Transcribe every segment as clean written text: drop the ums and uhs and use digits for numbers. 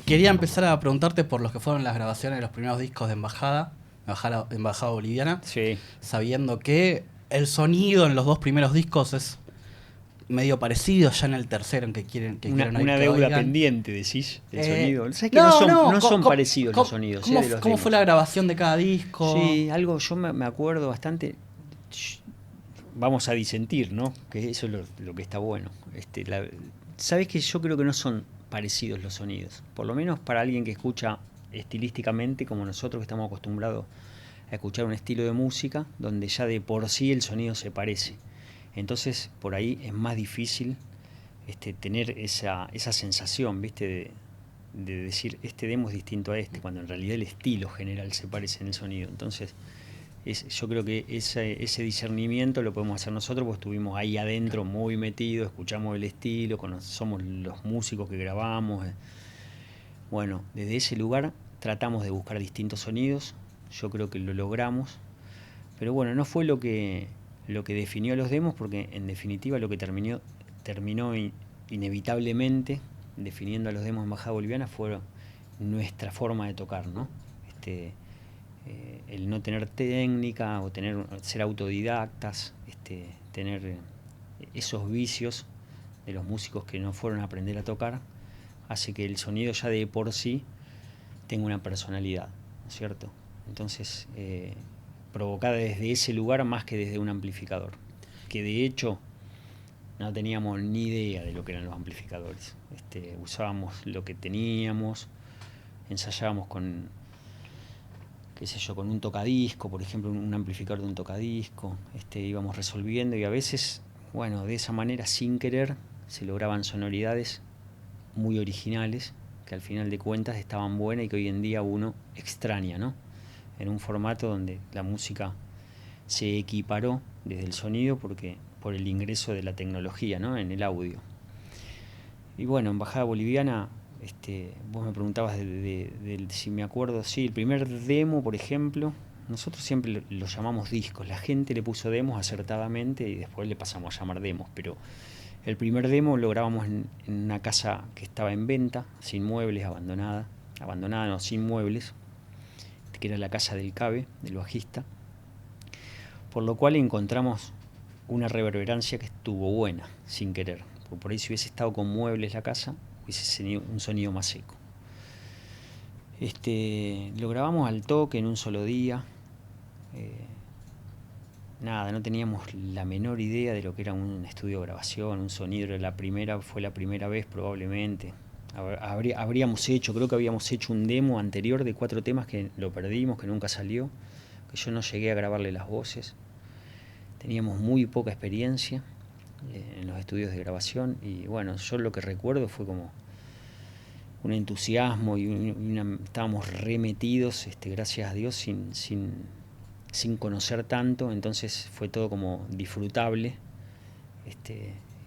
Quería empezar a preguntarte por los que fueron las grabaciones de los primeros discos de Embajada Boliviana, Sí. sabiendo que el sonido en los dos primeros discos es medio parecido, ya en el tercero en que quieren Una que deuda oigan. pendiente, decís, del sonido. ¿Sabés que No, no son parecidos los sonidos de los ¿Cómo demos? fue la grabación de cada disco? Sí, algo yo me acuerdo bastante. Vamos a disentir, ¿no? Que eso es lo que está bueno. Sabés que yo creo que no son parecidos los sonidos. Por lo menos para alguien que escucha estilísticamente, como nosotros que estamos acostumbrados a escuchar un estilo de música donde ya de por sí el sonido se parece. Entonces, por ahí es más difícil tener esa sensación, ¿viste? De decir, este demo es distinto a este, cuando en realidad el estilo general se parece en el sonido. Entonces, yo creo que ese discernimiento lo podemos hacer nosotros, porque estuvimos ahí adentro muy metidos, escuchamos el estilo, somos los músicos que grabamos. Bueno, desde ese lugar tratamos de buscar distintos sonidos, yo creo que lo logramos, pero bueno, no fue lo que definió los demos, porque en definitiva lo que terminó inevitablemente definiendo a los demos de Embajada Boliviana fue nuestra forma de tocar, ¿no? El no tener técnica o ser autodidactas, tener esos vicios de los músicos que no fueron a aprender a tocar, hace que el sonido ya de por sí tenga una personalidad, ¿no es cierto? Entonces, provocada desde ese lugar más que desde un amplificador, que de hecho no teníamos ni idea de lo que eran los amplificadores. Usábamos lo que teníamos, ensayábamos con un tocadisco, por ejemplo, un amplificador de un tocadisco, íbamos resolviendo, y a veces, bueno, de esa manera, sin querer, se lograban sonoridades muy originales, que al final de cuentas estaban buenas y que hoy en día uno extraña, ¿no? En un formato donde la música se equiparó desde el sonido por el ingreso de la tecnología, ¿no? En el audio. Y bueno, Embajada Boliviana, vos me preguntabas si me acuerdo. Sí, el primer demo, por ejemplo, nosotros siempre lo llamamos discos. La gente le puso demos acertadamente y después le pasamos a llamar demos. Pero el primer demo lo grabamos en una casa que estaba en venta, sin muebles, abandonada no, sin muebles, que era la casa del Cabe, del bajista. Por lo cual encontramos una reverberancia que estuvo buena, sin querer. Porque por ahí si hubiese estado con muebles la casa, hubiese tenido un sonido más seco. Lo grabamos al toque en un solo día. No teníamos la menor idea de lo que era un estudio de grabación, un sonido. Fue la primera vez probablemente. Creo que habíamos hecho un demo anterior de 4 temas que lo perdimos, que nunca salió, que yo no llegué a grabarle las voces. Teníamos muy poca experiencia en los estudios de grabación, y bueno, yo lo que recuerdo fue como un entusiasmo y estábamos remetidos, gracias a Dios, sin conocer tanto, entonces fue todo como disfrutable,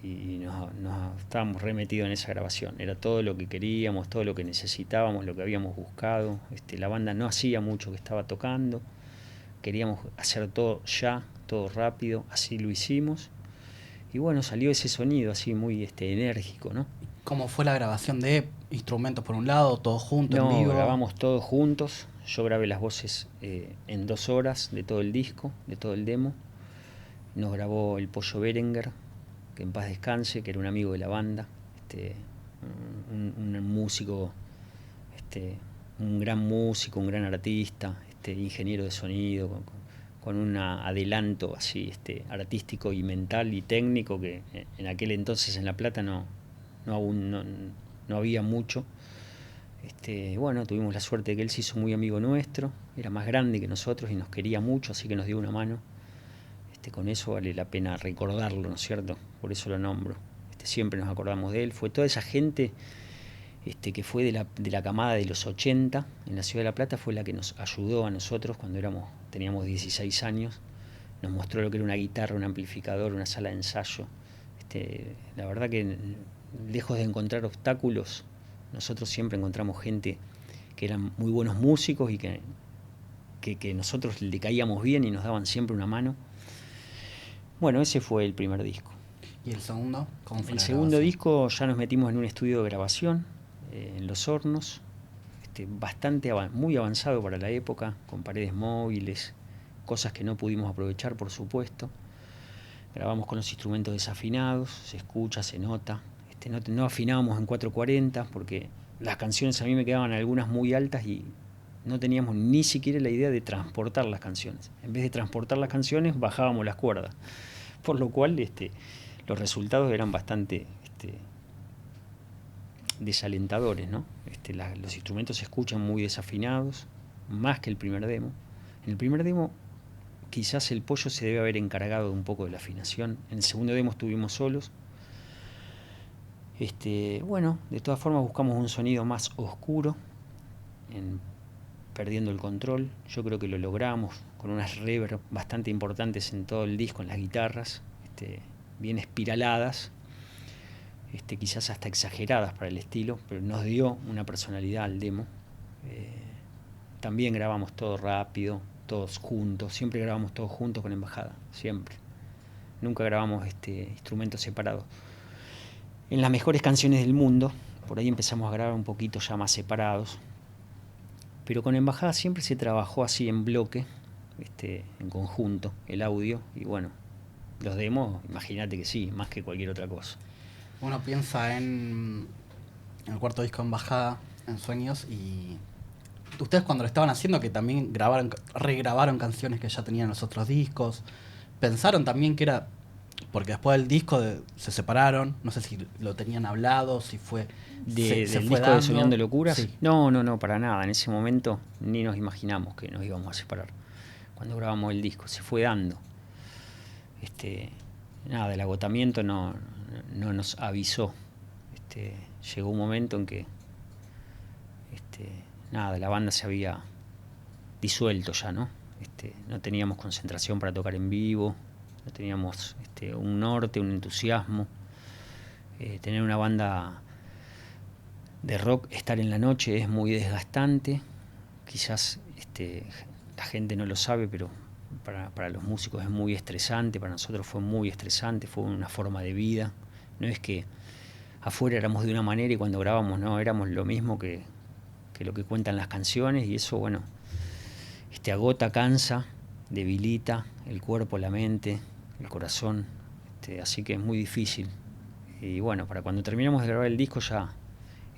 y nos estábamos remetidos en esa grabación. Era todo lo que queríamos, todo lo que necesitábamos, lo que habíamos buscado. La banda no hacía mucho que estaba tocando, queríamos hacer todo ya, todo rápido, así lo hicimos. Y bueno, salió ese sonido así muy enérgico, ¿no? ¿Cómo fue la grabación de instrumentos por un lado, todos juntos, en vivo? Grabamos todos juntos. Yo grabé las voces en 2 horas de todo el disco, de todo el demo. Nos grabó el Pollo Berenguer, que en paz descanse, que era un amigo de la banda, un músico, un gran músico, un gran artista, ingeniero de sonido, con un adelanto así artístico y mental y técnico que en aquel entonces en La Plata no había mucho. Bueno, tuvimos la suerte de que él se hizo muy amigo nuestro, era más grande que nosotros y nos quería mucho, así que nos dio una mano. Con eso vale la pena recordarlo, ¿no es cierto? Por eso lo nombro. Siempre nos acordamos de él. Fue toda esa gente que fue de la camada de los 80 en la Ciudad de La Plata, fue la que nos ayudó a nosotros cuando teníamos 16 años. Nos mostró lo que era una guitarra, un amplificador, una sala de ensayo. La verdad que lejos de encontrar obstáculos, nosotros siempre encontramos gente que eran muy buenos músicos y que nosotros le caíamos bien y nos daban siempre una mano. Bueno, ese fue el primer disco. ¿Y el segundo? ¿Cómo fue El la segundo grabación? disco ya nos metimos en un estudio de grabación en Los Hornos, muy avanzado para la época, con paredes móviles, cosas que no pudimos aprovechar, por supuesto. Grabamos con los instrumentos desafinados, se escucha, se nota. No afinábamos en 440 porque las canciones a mí me quedaban algunas muy altas y no teníamos ni siquiera la idea de transportar las canciones. En vez de transportar las canciones, bajábamos las cuerdas. Por lo cual los resultados eran bastante desalentadores, ¿no? Los instrumentos se escuchan muy desafinados, más que el primer demo. En el primer demo quizás el Pollo se debe haber encargado un poco de la afinación. En el segundo demo estuvimos solos. Bueno, de todas formas buscamos un sonido más oscuro, perdiendo el control. Yo creo que lo logramos con unas reverb bastante importantes en todo el disco, en las guitarras, bien espiraladas, quizás hasta exageradas para el estilo, pero nos dio una personalidad al demo. También grabamos todo rápido, todos juntos, siempre grabamos todos juntos con Embajada, siempre. Nunca grabamos instrumentos separados. En las mejores canciones del mundo, por ahí empezamos a grabar un poquito ya más separados, pero con Embajada siempre se trabajó así en bloque, en conjunto, el audio, y bueno, los demos, imagínate que sí, más que cualquier otra cosa. Uno piensa en el cuarto disco Embajada, en Sueños, y ustedes cuando lo estaban haciendo, que también regrabaron canciones que ya tenían los otros discos, pensaron también que era, porque después del disco se separaron, no sé si lo tenían hablado, si fue... ¿Del fue disco dando. de Soñando Locuras? Sí. No, para nada. En ese momento ni nos imaginamos que nos íbamos a separar. Cuando grabamos el disco, se fue dando. El agotamiento no nos avisó. Llegó un momento en que la banda se había disuelto ya, ¿no? No teníamos concentración para tocar en vivo, no teníamos un norte, un entusiasmo. Tener una banda de rock, estar en la noche es muy desgastante. Quizás la gente no lo sabe, pero para los músicos es muy estresante. Para nosotros fue muy estresante, fue una forma de vida. No es que afuera éramos de una manera y cuando grabamos no, éramos lo mismo que lo que cuentan las canciones, y eso, bueno, agota, cansa, debilita el cuerpo, la mente, el corazón, así que es muy difícil. Y bueno, para cuando terminamos de grabar el disco ya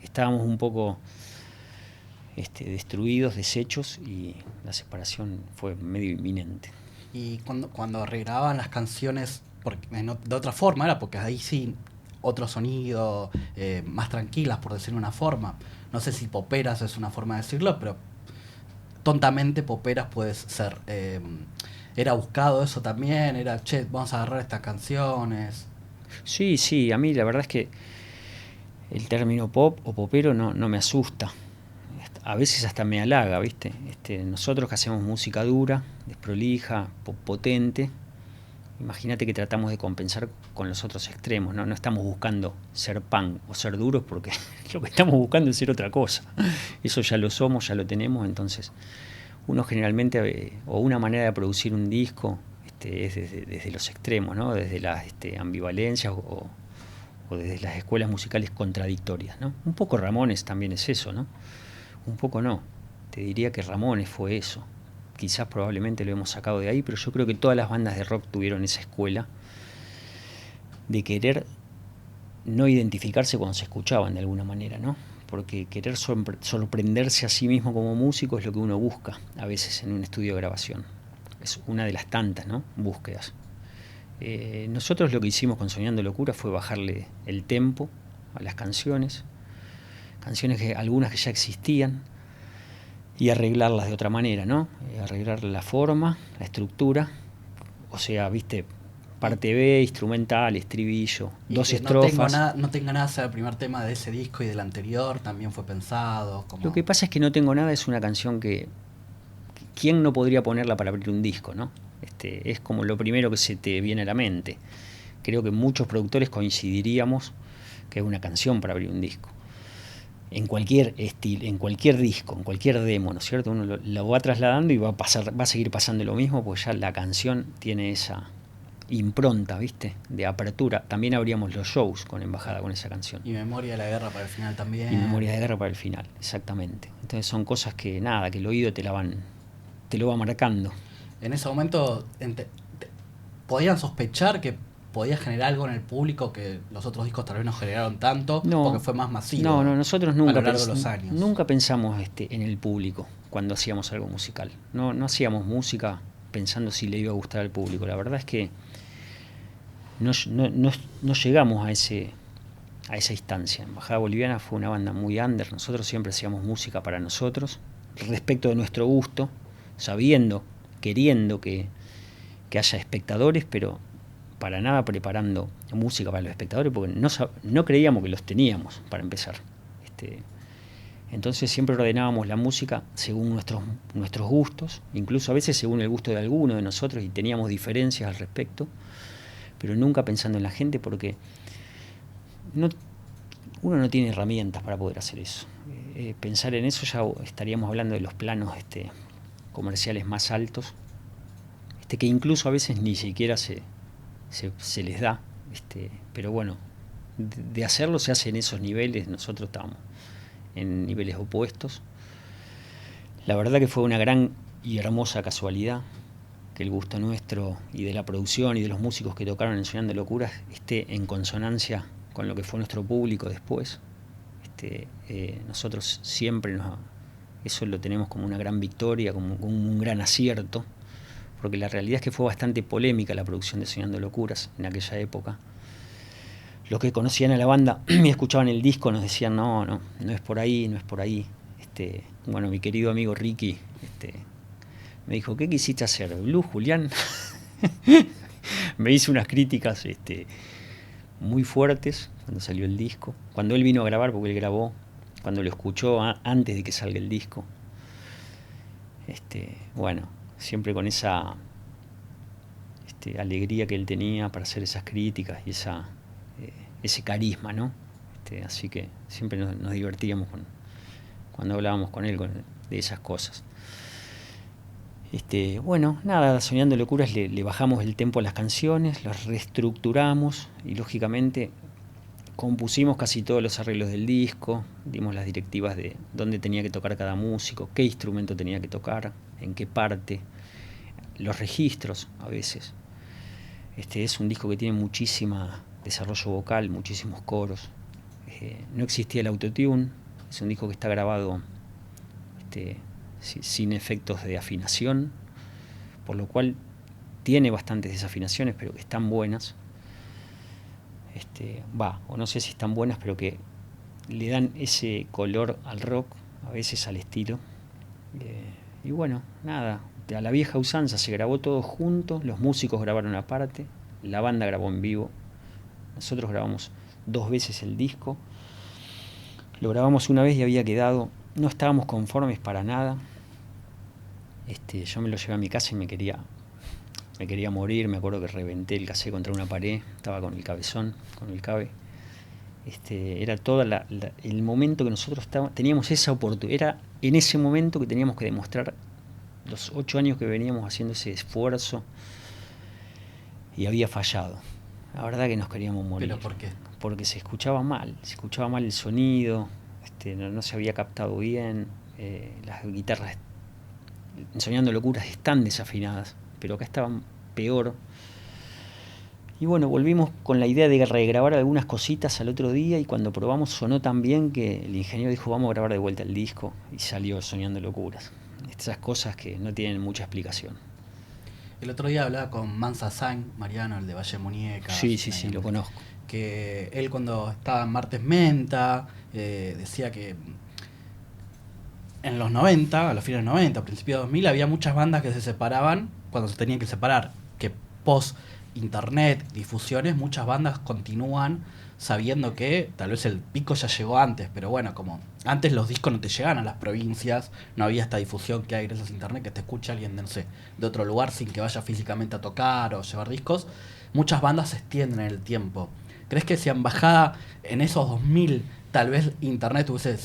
estábamos un poco destruidos, deshechos, y la separación fue medio inminente. Y cuando regrababan las canciones de otra forma, era porque ahí sí, otro sonido, más tranquilas, por decirlo de una forma. No sé si poperas es una forma de decirlo, pero tontamente poperas puede ser. Era buscado eso también, era, vamos a agarrar estas canciones. Sí, a mí la verdad es que el término pop o popero no me asusta. A veces hasta me halaga, ¿viste? Nosotros que hacemos música dura, desprolija, potente, imagínate que tratamos de compensar con los otros extremos, ¿no? No estamos buscando ser punk o ser duros, porque lo que estamos buscando es ser otra cosa. Eso ya lo somos, ya lo tenemos. Entonces uno generalmente, o una manera de producir un disco, es desde los extremos, ¿no? Desde las ambivalencias o desde las escuelas musicales contradictorias, ¿no? Un poco Ramones también es eso, ¿no? Un poco no, te diría que Ramones fue eso. Quizás probablemente lo hemos sacado de ahí, pero yo creo que todas las bandas de rock tuvieron esa escuela de querer no identificarse cuando se escuchaban de alguna manera, ¿no? Porque querer sorprenderse a sí mismo como músico es lo que uno busca a veces en un estudio de grabación. Es una de las tantas, ¿no?, búsquedas. Nosotros lo que hicimos con Soñando Locura fue bajarle el tempo a las canciones algunas que ya existían, y arreglarlas de otra manera, ¿no? Arreglar la forma, la estructura, o sea, viste, parte B, instrumental, estribillo, dos estrofas. No tengo nada, sea el primer tema de ese disco y del anterior, también fue pensado. Lo que pasa es que No Tengo Nada es una canción que ¿quién no podría ponerla para abrir un disco, no? Es como lo primero que se te viene a la mente. Creo que muchos productores coincidiríamos que es una canción para abrir un disco. En cualquier estilo, en cualquier disco, en cualquier demo, ¿no es cierto? Uno lo va trasladando y va a seguir pasando lo mismo, porque ya la canción tiene esa impronta, ¿viste? De apertura. También abríamos los shows con Embajada con esa canción. Y Memoria de la Guerra para el final también. Y Memoria de Guerra para el final, exactamente. Entonces son cosas que nada, que el oído te lo va marcando. En ese momento podían sospechar que podía generar algo en el público que los otros discos tal vez no generaron tanto, porque fue más masivo. No, nosotros nunca, a lo largo de los años. Nunca pensamos en el público cuando hacíamos algo musical. No hacíamos música pensando si le iba a gustar al público. La verdad es que no llegamos a esa instancia. Embajada Boliviana fue una banda muy under. Nosotros siempre hacíamos música para nosotros, respecto de nuestro gusto, sabiendo, queriendo que haya espectadores, pero para nada preparando música para los espectadores, porque no creíamos que los teníamos, para empezar. Entonces siempre ordenábamos la música según nuestros gustos, incluso a veces según el gusto de alguno de nosotros, y teníamos diferencias al respecto, pero nunca pensando en la gente, porque uno no tiene herramientas para poder hacer eso. Pensar en eso ya estaríamos hablando de los planos comerciales más altos, que incluso a veces ni siquiera se les da, pero bueno, de hacerlo se hace en esos niveles. Nosotros estábamos en niveles opuestos. La verdad que fue una gran y hermosa casualidad que el gusto nuestro y de la producción y de los músicos que tocaron en Soñando Locuras esté en consonancia con lo que fue nuestro público después. Nosotros siempre eso lo tenemos como una gran victoria, como un gran acierto, porque la realidad es que fue bastante polémica la producción de Soñando Locuras en aquella época. Los que conocían a la banda y escuchaban el disco nos decían no es por ahí, no es por ahí. Bueno, mi querido amigo Ricky me dijo, ¿qué quisiste hacer? ¿Blues, Julián? Me hizo unas críticas muy fuertes cuando salió el disco, cuando él vino a grabar, porque él grabó, cuando lo escuchó antes de que salga el disco. Bueno, siempre con esa alegría que él tenía para hacer esas críticas y ese carisma, ¿no? Así que siempre nos divertíamos cuando hablábamos con él de esas cosas. Bueno, nada, Soñando Locuras le bajamos el tempo a las canciones, las reestructuramos y lógicamente compusimos casi todos los arreglos del disco, dimos las directivas de dónde tenía que tocar cada músico, qué instrumento tenía que tocar, en qué parte, los registros a veces. Es un disco que tiene muchísimo desarrollo vocal, muchísimos coros. No existía el autotune, es un disco que está grabado sin efectos de afinación, por lo cual tiene bastantes desafinaciones, pero que están buenas. O no sé si están buenas, pero que le dan ese color al rock, a veces al estilo. Y bueno, nada, a la vieja usanza, se grabó todo junto, los músicos grabaron aparte, la banda grabó en vivo, nosotros grabamos 2 veces el disco, lo grabamos una vez y había quedado, no estábamos conformes para nada. Yo me lo llevé a mi casa y me quería morir. Me acuerdo que reventé el cassette contra una pared, estaba con el cabezón, con el cabe. Era todo el momento que nosotros teníamos esa oportunidad, era en ese momento que teníamos que demostrar los 8 años que veníamos haciendo ese esfuerzo y había fallado. La verdad que nos queríamos morir. ¿Pero por qué? Porque se escuchaba mal el sonido, no se había captado bien, las guitarras Soñando Locuras están desafinadas, pero acá estaban peor. Y bueno, volvimos con la idea de regrabar algunas cositas al otro día y cuando probamos sonó tan bien que el ingeniero dijo vamos a grabar de vuelta el disco y salió Soñando Locuras. Esas cosas que no tienen mucha explicación. El otro día hablaba con Mansa Sain, Mariano, el de Valle Muñeca. Sí, lo conozco. Que él cuando estaba en Martes Menta decía que en los 90, a los fines de los 90, a principios de 2000, había muchas bandas que se separaban cuando se tenían que separar. Que post internet, difusiones, muchas bandas continúan sabiendo que tal vez el pico ya llegó antes, pero bueno, como antes los discos no te llegaban a las provincias, no había esta difusión que hay gracias a internet, que te escucha alguien de otro lugar sin que vaya físicamente a tocar o llevar discos. Muchas bandas se extienden en el tiempo. ¿Crees que si en bajada en esos 2000 tal vez internet hubiese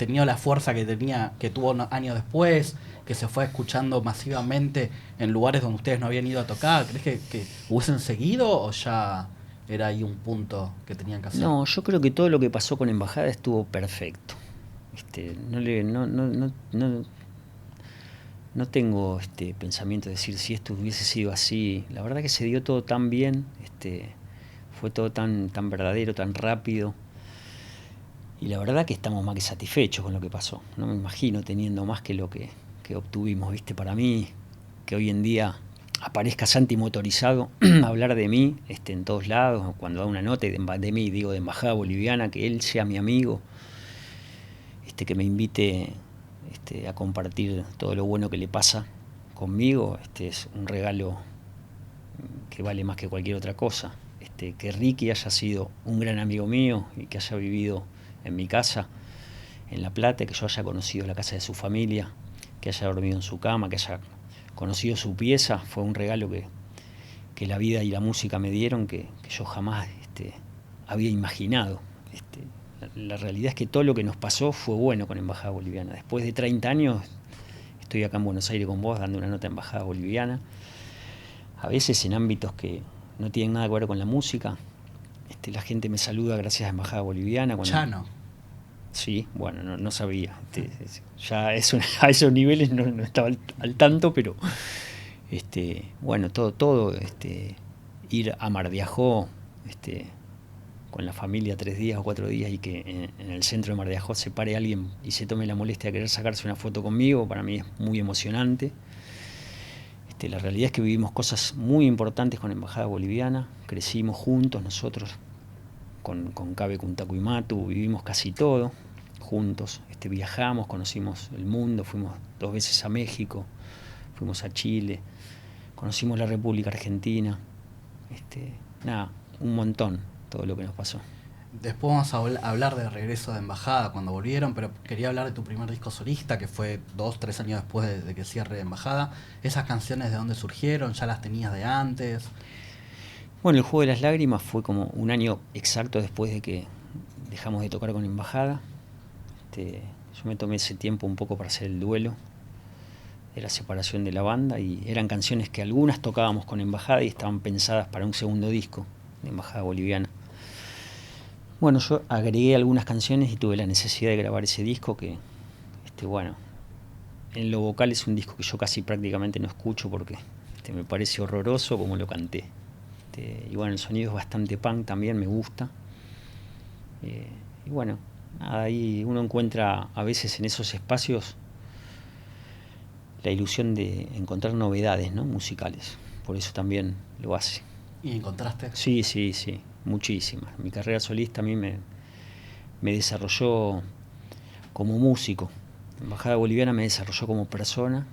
tenido la fuerza que tenía, que tuvo años después, que se fue escuchando masivamente en lugares donde ustedes no habían ido a tocar? ¿Crees que hubiesen seguido o ya era ahí un punto que tenían que hacer? No, yo creo que todo lo que pasó con Embajada estuvo perfecto. No tengo pensamiento de decir si esto hubiese sido así. La verdad que se dio todo tan bien, fue todo tan verdadero, tan rápido. Y la verdad que estamos más que satisfechos con lo que pasó. No me imagino teniendo más que lo que obtuvimos, ¿viste? Para mí, que hoy en día aparezca Santi motorizado a hablar de mí en todos lados, cuando da una nota y de mí, digo, de Embajada Boliviana, que él sea mi amigo, que me invite a compartir todo lo bueno que le pasa conmigo, es un regalo que vale más que cualquier otra cosa. Que Ricky haya sido un gran amigo mío y que haya vivido en mi casa, en La Plata, que yo haya conocido la casa de su familia, que haya dormido en su cama, que haya conocido su pieza, fue un regalo que la vida y la música me dieron que yo jamás había imaginado. La realidad es que todo lo que nos pasó fue bueno con Embajada Boliviana. Después de 30 años estoy acá en Buenos Aires con vos dando una nota a Embajada Boliviana, a veces en ámbitos que no tienen nada que ver con la música. La gente me saluda gracias a Embajada Boliviana. Chano. Sí, bueno, no sabía. Ya a esos niveles no estaba al tanto, pero bueno, todo ir a Mar de Ajó, con la familia 3 días o 4 días y que en el centro de Mar de Ajó se pare alguien y se tome la molestia de querer sacarse una foto conmigo, para mí es muy emocionante. La realidad es que vivimos cosas muy importantes con Embajada Boliviana, crecimos juntos nosotros con Cabe Kuntaku y Matu, vivimos casi todo juntos, viajamos, conocimos el mundo, fuimos 2 veces a México, fuimos a Chile, conocimos la República Argentina, nada, un montón todo lo que nos pasó. Después vamos a hablar del regreso de Embajada cuando volvieron, pero quería hablar de tu primer disco solista, que fue 2-3 años después de que cierre Embajada. ¿Esas canciones de dónde surgieron? ¿Ya las tenías de antes? Bueno, El Juego de las Lágrimas fue como un año exacto después de que dejamos de tocar con Embajada. Yo me tomé ese tiempo un poco para hacer el duelo de la separación de la banda, y eran canciones que algunas tocábamos con Embajada y estaban pensadas para un segundo disco de Embajada Boliviana. Bueno, yo agregué algunas canciones y tuve la necesidad de grabar ese disco que, bueno, en lo vocal es un disco que yo casi prácticamente no escucho porque me parece horroroso como lo canté. Y bueno, el sonido es bastante punk también, me gusta. Y bueno, ahí uno encuentra a veces en esos espacios la ilusión de encontrar novedades, ¿no?, musicales. Por eso también lo hace. ¿Y encontraste? Sí, muchísimas. Mi carrera solista a mí me desarrolló como músico. Embajada Boliviana me desarrolló como persona,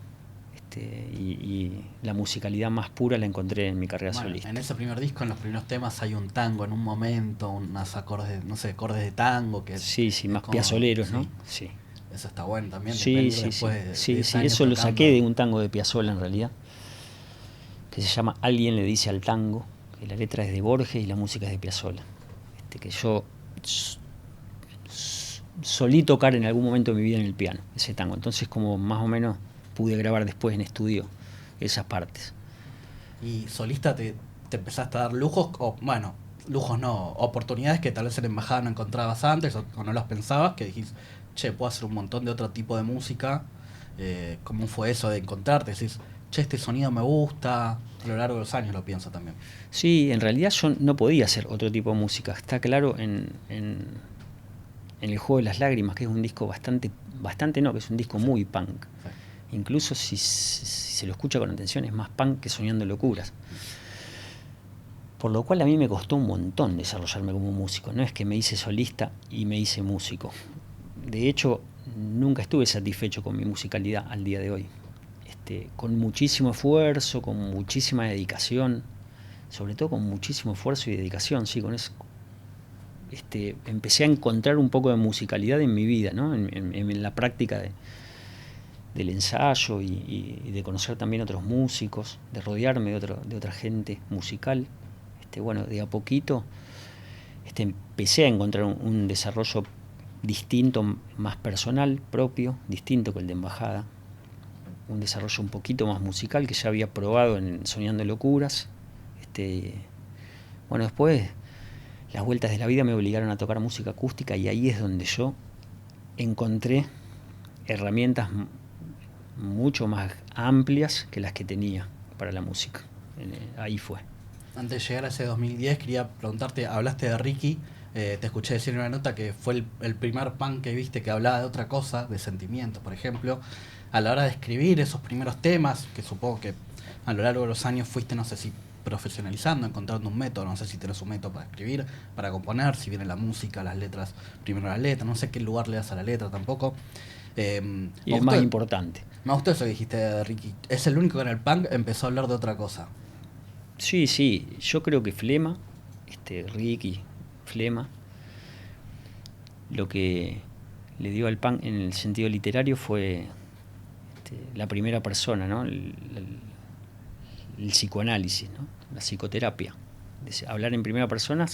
y la musicalidad más pura la encontré en mi carrera solista. En ese primer disco, en los primeros temas, hay un tango en un momento, unos acordes, no sé, acordes de tango. Sí, más piazoleros, ¿no? Sí. Eso está bueno también. Sí, eso lo saqué de un tango de Piazzolla en realidad, que se llama Alguien le dice al tango, que la letra es de Borges y la música es de Piazzolla. Que yo solí tocar en algún momento de mi vida en el piano, ese tango. Entonces, como más o menos pude grabar después en estudio esas partes. ¿Y solista te empezaste a dar lujos? O, bueno, lujos no, oportunidades que tal vez en la embajada no encontrabas antes o no las pensabas, que dijiste, che, puedo hacer un montón de otro tipo de música. ¿Cómo fue eso de encontrarte? Decís, che, este sonido me gusta. A lo largo de los años lo pienso también. Sí, en realidad yo no podía hacer otro tipo de música. Está claro en El Juego de las Lágrimas, que es un disco bastante no, que es un disco muy punk. Sí. Incluso si se lo escucha con atención es más punk que Soñando Locuras. Por lo cual a mí me costó un montón desarrollarme como músico. No es que me hice solista y me hice músico. De hecho, nunca estuve satisfecho con mi musicalidad al día de hoy. Con muchísimo esfuerzo, con muchísima dedicación, sobre todo con muchísimo esfuerzo y dedicación, sí, con eso. Empecé a encontrar un poco de musicalidad en mi vida, ¿no? En la práctica del ensayo y de conocer también otros músicos, de rodearme de otra gente musical. Bueno, de a poquito empecé a encontrar un desarrollo distinto, más personal, propio, distinto que el de Embajada. Un desarrollo un poquito más musical que ya había probado en Soñando Locuras. Bueno, después las vueltas de la vida me obligaron a tocar música acústica y ahí es donde yo encontré herramientas mucho más amplias que las que tenía para la música. Ahí fue. Antes de llegar a ese 2010 quería preguntarte, hablaste de Ricky, te escuché decir en una nota que fue el primer punk que viste que hablaba de otra cosa, de sentimientos, por ejemplo. A la hora de escribir esos primeros temas, que supongo que a lo largo de los años fuiste, no sé si profesionalizando, encontrando un método, no sé si tenés un método para escribir, para componer, si viene la música, las letras, primero la letra, no sé qué lugar le das a la letra tampoco. Y es más importante. Me gustó eso que dijiste de Ricky. Es el único que en el punk empezó a hablar de otra cosa. Sí, yo creo que Flema, Ricky, Flema, lo que le dio al punk en el sentido literario fue la primera persona, ¿no? El psicoanálisis, ¿no? La psicoterapia. Hablar en primera persona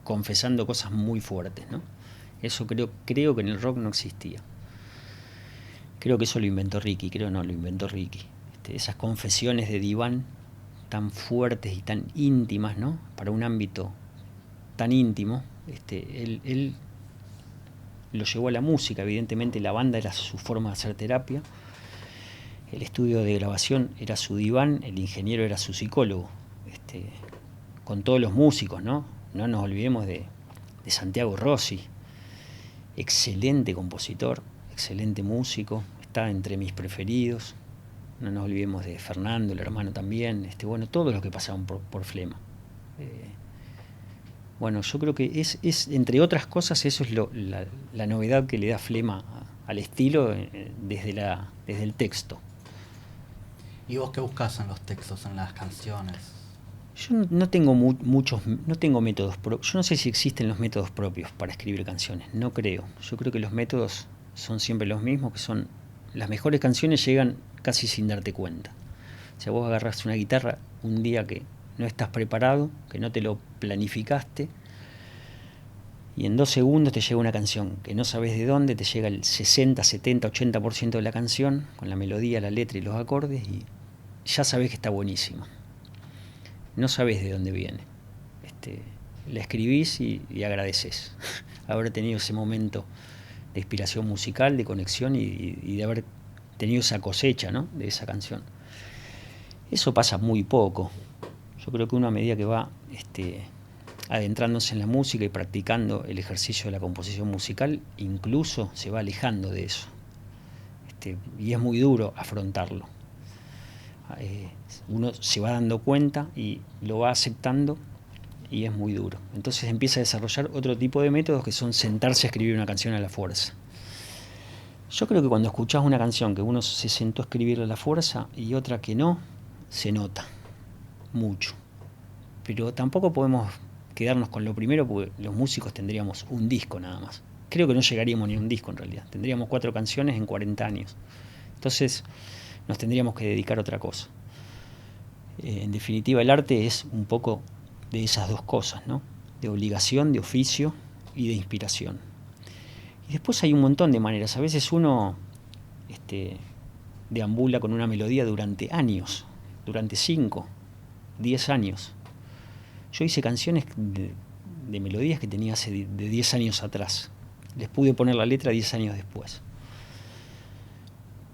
confesando cosas muy fuertes, ¿no? Eso creo que en el rock no existía. Creo que eso lo inventó Ricky, lo inventó Ricky. Esas confesiones de diván tan fuertes y tan íntimas, ¿no? Para un ámbito tan íntimo, él lo llevó a la música. Evidentemente la banda era su forma de hacer terapia, el estudio de grabación era su diván, el ingeniero era su psicólogo, con todos los músicos, ¿no? No nos olvidemos de Santiago Rossi, excelente compositor, excelente músico, está entre mis preferidos. No nos olvidemos de Fernando, el hermano también, bueno, todos los que pasaron por Flema. Bueno, yo creo que es entre otras cosas, eso es la novedad que le da Flema al estilo desde el texto. ¿Y vos qué buscás en los textos, en las canciones? Yo no tengo no tengo métodos propios. Yo no sé si existen los métodos propios para escribir canciones, no creo. Yo creo que los métodos son siempre los mismos, que son las mejores canciones llegan casi sin darte cuenta. O sea, vos agarrás una guitarra un día que no estás preparado, que no te lo planificaste, y en 2 segundos te llega una canción que no sabes de dónde, te llega el 60, 70, 80% de la canción, con la melodía, la letra y los acordes, y ya sabes que está buenísima. No sabes de dónde viene. La escribís y agradeces haber tenido ese momento de inspiración musical, de conexión y de haber tenido esa cosecha, ¿no? De esa canción. Eso pasa muy poco. Yo creo que uno, a medida que va adentrándose en la música y practicando el ejercicio de la composición musical, incluso se va alejando de eso. Y es muy duro afrontarlo. Uno se va dando cuenta y lo va aceptando y es muy duro. Entonces empieza a desarrollar otro tipo de métodos que son sentarse a escribir una canción a la fuerza. Yo creo que cuando escuchás una canción que uno se sentó a escribirla a la fuerza y otra que no, se nota mucho. Pero tampoco podemos quedarnos con lo primero, porque los músicos tendríamos un disco nada más. Creo que no llegaríamos ni a un disco en realidad. Tendríamos 4 canciones en 40 años. Entonces nos tendríamos que dedicar a otra cosa. En definitiva, el arte es un poco de esas dos cosas, ¿no? De obligación, de oficio y de inspiración. Y después hay un montón de maneras. A veces uno deambula con una melodía durante años, durante 5, 10 años. Yo hice canciones de melodías que tenía hace de 10 años atrás. Les pude poner la letra 10 años después.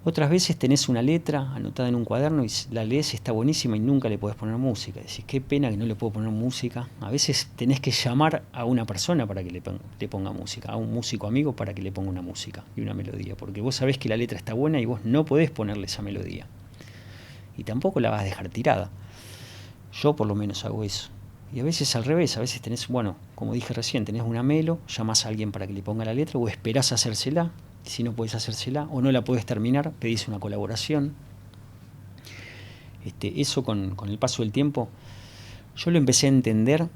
Otras veces tenés una letra anotada en un cuaderno y la lees y está buenísima y nunca le podés poner música. Decís, qué pena que no le puedo poner música. A veces tenés que llamar a una persona para que le ponga música, a un músico amigo para que le ponga una música y una melodía, porque vos sabés que la letra está buena y vos no podés ponerle esa melodía. Y tampoco la vas a dejar tirada. Yo por lo menos hago eso. Y a veces al revés, a veces tenés, bueno, como dije recién, tenés una melo, llamás a alguien para que le ponga la letra o esperás a hacérsela. Si no podés hacérsela o no la podés terminar, pedís una colaboración. Eso con el paso del tiempo, yo lo empecé a entender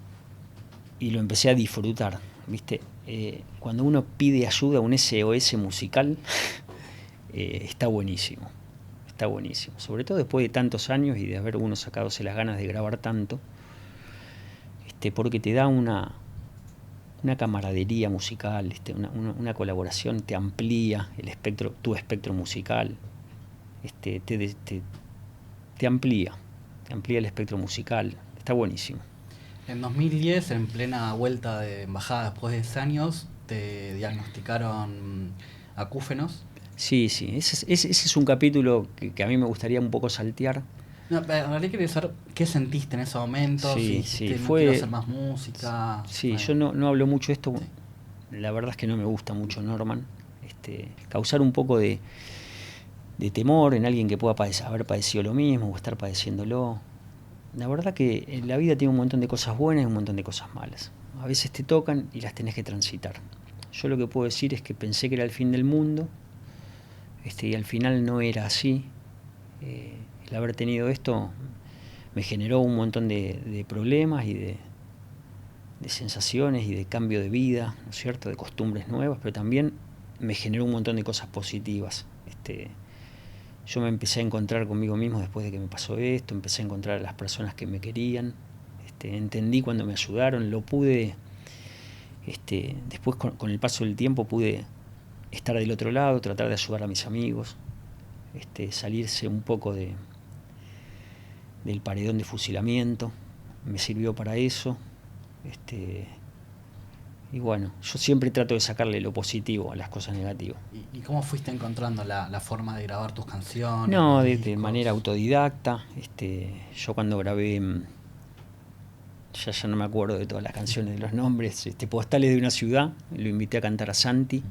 y lo empecé a disfrutar. ¿Viste? Cuando uno pide ayuda, un SOS musical, está buenísimo. Está buenísimo. Sobre todo después de tantos años y de haber uno sacadose las ganas de grabar tanto, porque te da una camaradería musical, una colaboración, te amplía tu espectro musical, te amplía el espectro musical, está buenísimo. En 2010, en plena vuelta de embajada después de 10 años, te diagnosticaron acúfenos. Sí, ese es un capítulo que a mí me gustaría un poco saltear. No, en realidad quería saber qué sentiste en ese momento, si dijiste no quiero hacer más música. Sí, yo no hablo mucho de esto, Sí. la verdad es que no me gusta mucho Norman. Causar un poco de temor en alguien que pueda haber padecido lo mismo o estar padeciéndolo. La verdad que en la vida tiene un montón de cosas buenas y un montón de cosas malas. A veces te tocan y las tenés que transitar. Yo lo que puedo decir es que pensé que era el fin del mundo, y al final no era así. El haber tenido esto me generó un montón de problemas y de sensaciones y de cambio de vida, ¿no es cierto?, de costumbres nuevas, pero también me generó un montón de cosas positivas. Yo me empecé a encontrar conmigo mismo después de que me pasó esto, empecé a encontrar a las personas que me querían, entendí cuando me ayudaron, lo pude, después con el paso del tiempo pude estar del otro lado, tratar de ayudar a mis amigos, salirse un poco del paredón de fusilamiento, me sirvió para eso. Y bueno, yo siempre trato de sacarle lo positivo a las cosas negativas. ¿Y cómo fuiste encontrando la forma de grabar tus canciones? No, de manera autodidacta. Yo cuando grabé, ya no me acuerdo de todas las canciones, de los nombres, Postales de una ciudad, lo invité a cantar a Santi.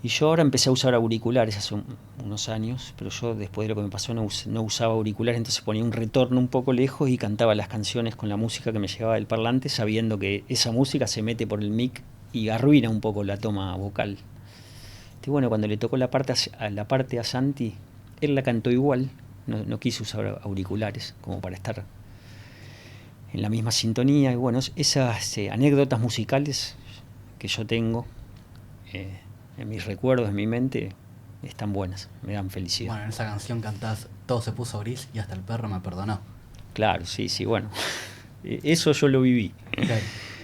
Y yo ahora empecé a usar auriculares hace unos años, pero yo después de lo que me pasó no usaba auriculares, entonces ponía un retorno un poco lejos y cantaba las canciones con la música que me llegaba del parlante, sabiendo que esa música se mete por el mic y arruina un poco la toma vocal. Y bueno, cuando le tocó la parte a Santi, él la cantó igual, no quise usar auriculares como para estar en la misma sintonía. Y bueno, esas anécdotas musicales que yo tengo en mis recuerdos, en mi mente, están buenas, me dan felicidad. Bueno, en esa canción cantás Todo se puso gris y hasta el perro me perdonó. Claro, sí, bueno. Eso yo lo viví. Okay,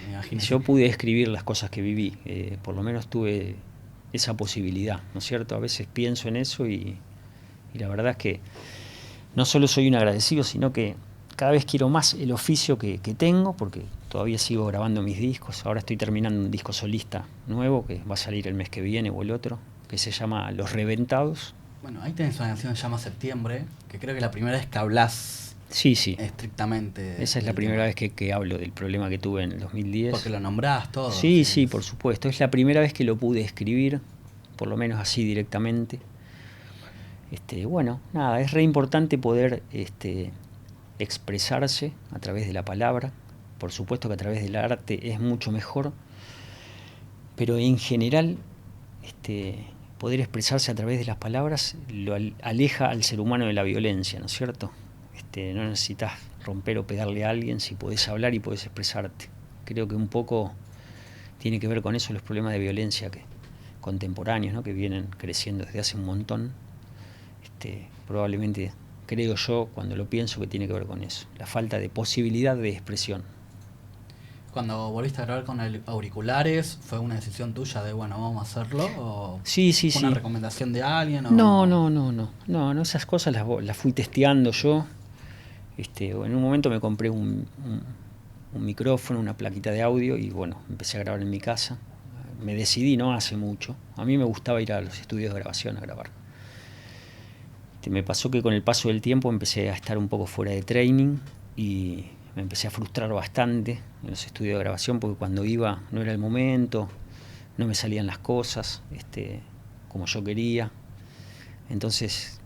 me imagino. Yo pude escribir las cosas que viví, por lo menos tuve esa posibilidad, ¿no es cierto? A veces pienso en eso y la verdad es que no solo soy un agradecido, sino que cada vez quiero más el oficio que tengo, porque todavía sigo grabando mis discos. Ahora estoy terminando un disco solista nuevo que va a salir el mes que viene o el otro, que se llama Los Reventados. Bueno, ahí tenés una canción que se llama Septiembre, que creo que es la primera vez que hablás estrictamente. Esa es la primera vez que hablo del problema que tuve en el 2010. Porque lo nombrás todo. Sí, por supuesto. Es la primera vez que lo pude escribir, por lo menos así directamente. Bueno, nada, es re importante poder expresarse a través de la palabra. Por supuesto que a través del arte es mucho mejor, pero en general poder expresarse a través de las palabras lo aleja al ser humano de la violencia, ¿no es cierto? No necesitas romper o pegarle a alguien si podés hablar y podés expresarte. Creo que un poco tiene que ver con eso los problemas de violencia contemporáneos, ¿no?, que vienen creciendo desde hace un montón. Probablemente, creo yo, cuando lo pienso, que tiene que ver con eso, la falta de posibilidad de expresión. Cuando volviste a grabar con auriculares, ¿fue una decisión tuya de, bueno, vamos a hacerlo? ¿O sí. ¿Fue una recomendación de alguien? ¿O? No, esas cosas las fui testeando yo. En un momento me compré un micrófono, una plaquita de audio y bueno, empecé a grabar en mi casa. Me decidí no hace mucho. A mí me gustaba ir a los estudios de grabación a grabar. Me pasó que con el paso del tiempo empecé a estar un poco fuera de training y me empecé a frustrar bastante en los estudios de grabación porque cuando iba no era el momento, no me salían las cosas como yo quería. Entonces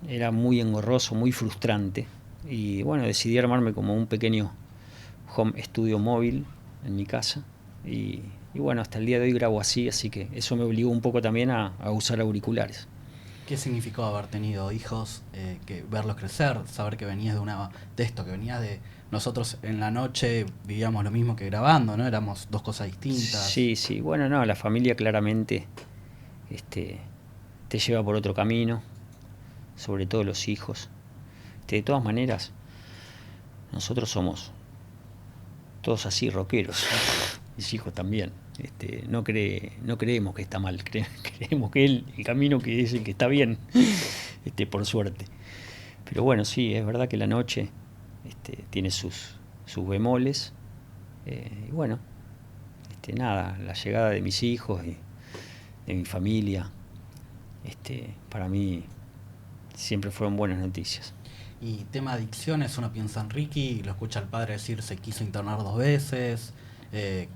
era muy engorroso, muy frustrante. Y bueno, decidí armarme como un pequeño home studio móvil en mi casa. Y bueno, hasta el día de hoy grabo así que eso me obligó un poco también a usar auriculares. ¿Qué significó haber tenido hijos, que verlos crecer, saber que venías de esto, que venías de... Nosotros en la noche vivíamos lo mismo que grabando, ¿no? Éramos dos cosas distintas. Sí, bueno, no, la familia claramente te lleva por otro camino, sobre todo los hijos. De todas maneras, nosotros somos todos así rockeros. mis hijos también. No creemos que está mal, creemos que el camino que es el que está bien, por suerte. Pero bueno, sí, es verdad que la noche tiene sus bemoles. Y bueno, nada, la llegada de mis hijos y de mi familia, para mí siempre fueron buenas noticias. Y tema adicciones, uno piensa en Ricky, lo escucha el padre decir se quiso internar 2 veces.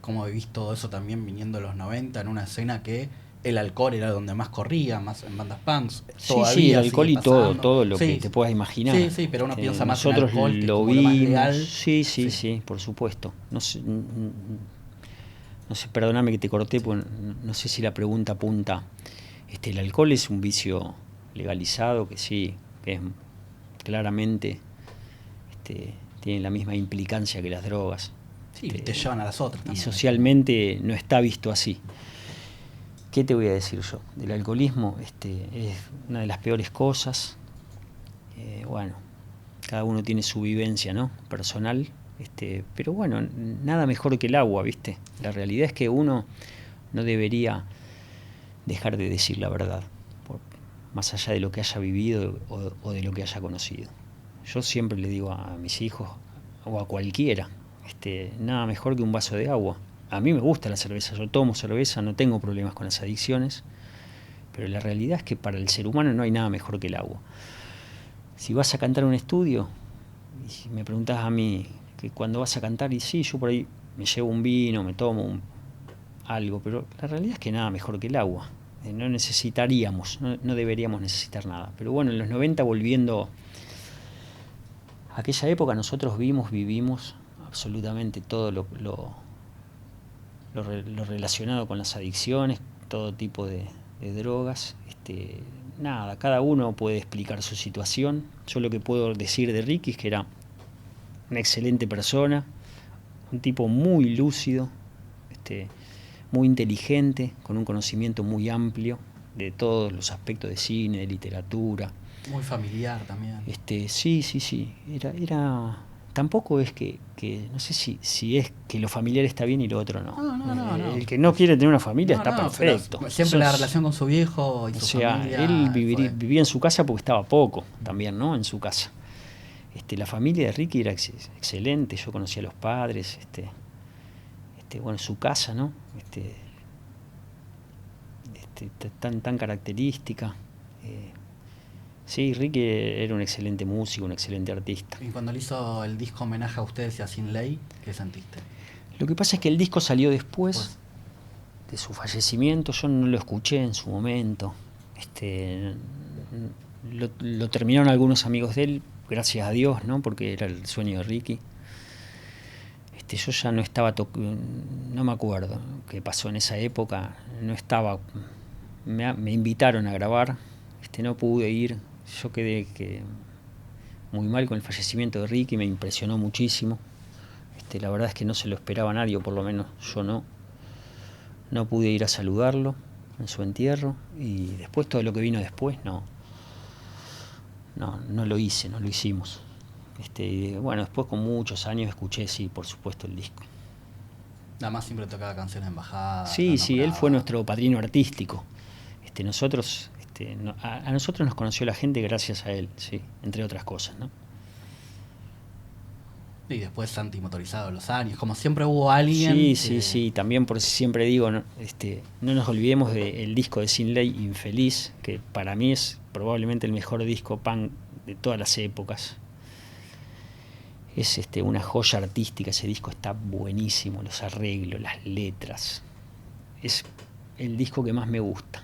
Cómo he visto todo eso también viniendo de los 90 en una escena que el alcohol era donde más corría, más en bandas punks. Sí, el alcohol y todo lo que te puedas imaginar. Sí, pero uno piensa más en nosotros alcohol, que lo es como lo más vimos. legal. Sí, por supuesto. No sé, perdóname que te corté, porque no sé si la pregunta apunta. El alcohol es un vicio legalizado, que sí, que es claramente tiene la misma implicancia que las drogas. Sí, te llevan a las otras también. Y socialmente no está visto así. ¿Qué te voy a decir yo? Del alcoholismo, es una de las peores cosas. Bueno, cada uno tiene su vivencia, ¿no?, personal. Pero bueno, nada mejor que el agua, ¿viste? La realidad es que uno no debería dejar de decir la verdad, más allá de lo que haya vivido o de lo que haya conocido. Yo siempre le digo a mis hijos o a cualquiera, nada mejor que un vaso de agua. A mí me gusta la cerveza, yo tomo cerveza, no tengo problemas con las adicciones, pero la realidad es que para el ser humano no hay nada mejor que el agua. Si vas a cantar un estudio, y si me preguntás a mí que cuando vas a cantar, y sí, yo por ahí me llevo un vino, me tomo algo, pero la realidad es que nada mejor que el agua. No necesitaríamos, no deberíamos necesitar nada. Pero bueno, en los 90, volviendo a aquella época, nosotros vivimos absolutamente todo lo relacionado con las adicciones, todo tipo de drogas. Nada, cada uno puede explicar su situación. Yo lo que puedo decir de Ricky es que era una excelente persona, un tipo muy lúcido, muy inteligente, con un conocimiento muy amplio de todos los aspectos de cine, de literatura. Muy familiar también. Sí. Era tampoco es que no sé si es que lo familiar está bien y lo otro no. No. El que no quiere tener una familia está perfecto. Siempre la relación con su viejo y su familia. Él vivía en su casa porque estaba poco también, ¿no? En su casa. La familia de Ricky era excelente, yo conocía a los padres, bueno, su casa, ¿no? Tan característica. Sí, Ricky era un excelente músico, un excelente artista. Y cuando le hizo el disco homenaje a ustedes y a Sin Ley, ¿qué sentiste? Lo que pasa es que el disco salió después de su fallecimiento, yo no lo escuché en su momento. Lo terminaron algunos amigos de él, gracias a Dios, ¿no? Porque era el sueño de Ricky. Yo ya no estaba, no me acuerdo qué pasó en esa época, no estaba, me invitaron a grabar, no pude ir, yo quedé muy mal con el fallecimiento de Ricky, me impresionó muchísimo. La verdad es que no se lo esperaba a nadie, o por lo menos yo no pude ir a saludarlo en su entierro, y después todo lo que vino después no lo hicimos. Bueno, después con muchos años escuché, sí, por supuesto, el disco. Nada más siempre tocaba canciones en bajada. Sí, él fue nuestro padrino artístico. Nosotros, a nosotros nos conoció la gente gracias a él, sí, entre otras cosas, ¿no? Y después Santi Motorizado los años, como siempre hubo alguien. Sí, también por eso siempre digo, no nos olvidemos del disco de Sin Ley, Infeliz, que para mí es probablemente el mejor disco punk de todas las épocas. Es una joya artística, ese disco está buenísimo, los arreglos, las letras. Es el disco que más me gusta.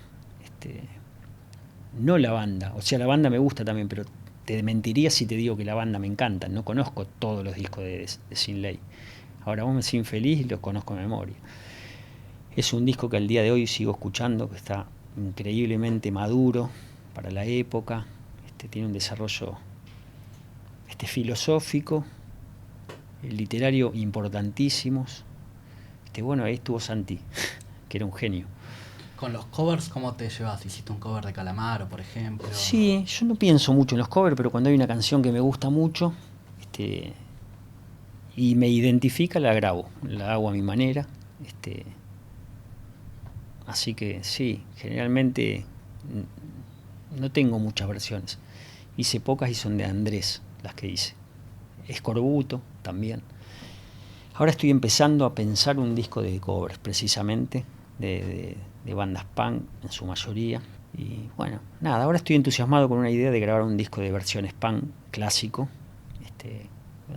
No la banda, o sea, la banda me gusta también, pero te mentiría si te digo que la banda me encanta. No conozco todos los discos de Sin Ley. Ahora vos me decís Infeliz y los conozco de memoria. Es un disco que al día de hoy sigo escuchando, que está increíblemente maduro para la época. Tiene un desarrollo filosófico, literario importantísimos. Bueno, ahí estuvo Santi, que era un genio. Con los covers, ¿cómo te llevas? ¿Hiciste un cover de Calamaro, por ejemplo? Sí, yo no pienso mucho en los covers, pero cuando hay una canción que me gusta mucho y me identifica, la grabo, la hago a mi manera. Así que sí, generalmente no tengo muchas versiones. Hice pocas y son de Andrés las que hice. Escorbuto también. Ahora estoy empezando a pensar un disco de covers, precisamente, de bandas punk en su mayoría. Y bueno, nada, ahora estoy entusiasmado con una idea de grabar un disco de versiones punk clásico.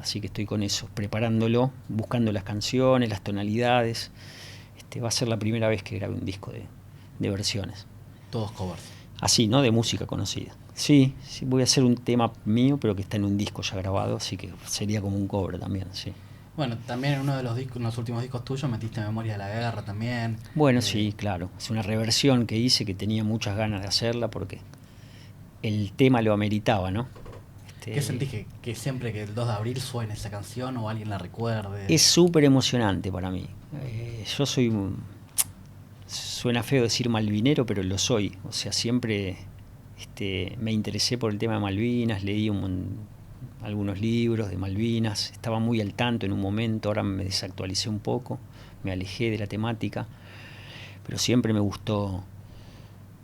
Así que estoy con eso, preparándolo, buscando las canciones, las tonalidades. Va a ser la primera vez que grabe un disco de versiones. Todos covers. Así, ¿no? De música conocida. Sí, voy a hacer un tema mío, pero que está en un disco ya grabado, así que sería como un cover también, sí. Bueno, también en uno de los discos, en los últimos discos tuyos metiste Memoria de la Guerra también. Bueno, sí, claro. Es una reversión que hice que tenía muchas ganas de hacerla porque el tema lo ameritaba, ¿no? ¿Qué sentís que siempre que el 2 de abril suene esa canción o alguien la recuerde? Es súper emocionante para mí. Yo soy... Suena feo decir malvinero, pero lo soy. O sea, siempre me interesé por el tema de Malvinas, leí algunos libros de Malvinas, estaba muy al tanto en un momento, ahora me desactualicé un poco, me alejé de la temática, pero siempre me gustó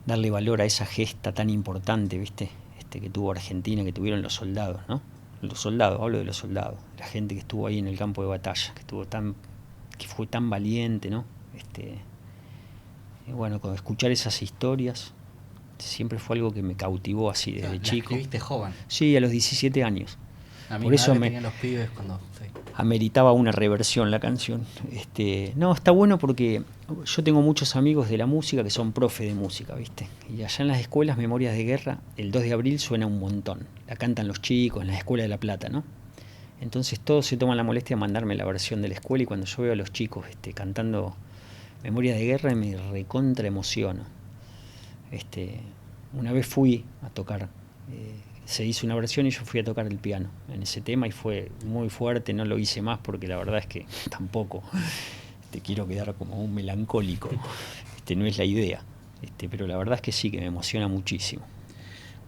darle valor a esa gesta tan importante, ¿viste? Que tuvo Argentina, que tuvieron los soldados, ¿no? Los soldados, hablo de los soldados, la gente que estuvo ahí en el campo de batalla, que fue tan valiente, ¿no? Bueno, con escuchar esas historias siempre fue algo que me cautivó así desde chico. ¿La escribiste joven? Sí, a los 17 años. A mí por eso tenían los pibes cuando... Sí. Ameritaba una reversión la canción. No, está bueno porque yo tengo muchos amigos de la música que son profe de música, ¿viste? Y allá en las escuelas, Memorias de Guerra, el 2 de abril suena un montón. La cantan los chicos en la Escuela de La Plata, ¿no? Entonces todos se toman la molestia de mandarme la versión de la escuela y cuando yo veo a los chicos cantando Memorias de Guerra me recontra emociono. Una vez fui a tocar, se hizo una versión y yo fui a tocar el piano en ese tema y fue muy fuerte, no lo hice más porque la verdad es que tampoco te quiero quedar como un melancólico, no es la idea, pero la verdad es que sí, que me emociona muchísimo.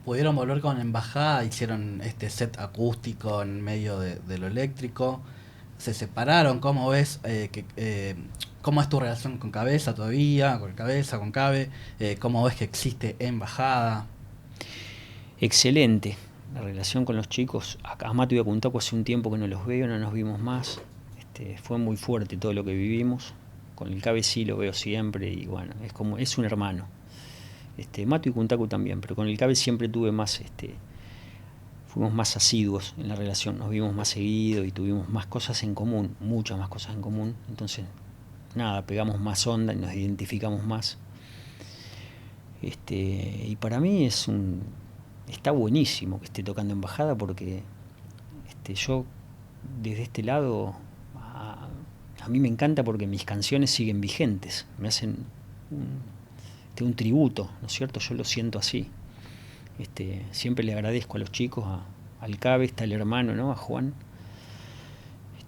Pudieron volver con Embajada, hicieron este set acústico en medio de lo eléctrico, se separaron. ¿Cómo ves cómo es tu relación con Cabeza todavía, con Cabeza, con Cabe? ¿Cómo ves que existe Embajada? Excelente la relación con los chicos. A Mato y a Cuntaco hace un tiempo que no los veo, no nos vimos más. Fue muy fuerte todo lo que vivimos. Con el Cabe sí lo veo siempre y bueno, es un hermano. Mato y Cuntaco también, pero con el Cabe siempre tuve más, fuimos más asiduos en la relación, nos vimos más seguido y tuvimos más cosas en común, muchas más cosas en común. Entonces, nada, pegamos más onda y nos identificamos más. Y para mí está buenísimo que esté tocando Embajada porque yo desde este lado a mí me encanta porque mis canciones siguen vigentes, me hacen un tributo, ¿no es cierto? Yo lo siento así. Siempre le agradezco a los chicos, al Cabe, está el hermano, ¿no? A Juan,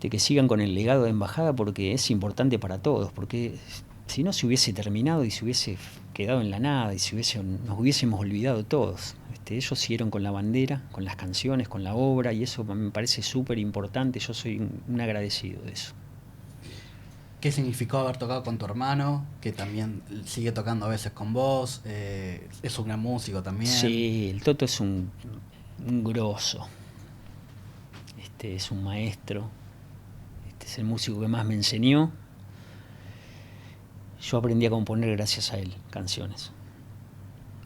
que sigan con el legado de Embajada porque es importante para todos, porque si no se hubiese terminado y se hubiese quedado en la nada y nos hubiésemos olvidado todos. Ellos siguieron con la bandera, con las canciones, con la obra y eso me parece súper importante, yo soy un agradecido de eso. ¿Qué significó haber tocado con tu hermano, que también sigue tocando a veces con vos? Es un gran músico también. Sí, el Toto es un grosso, es un maestro, es el músico que más me enseñó. Yo aprendí a componer gracias a él canciones.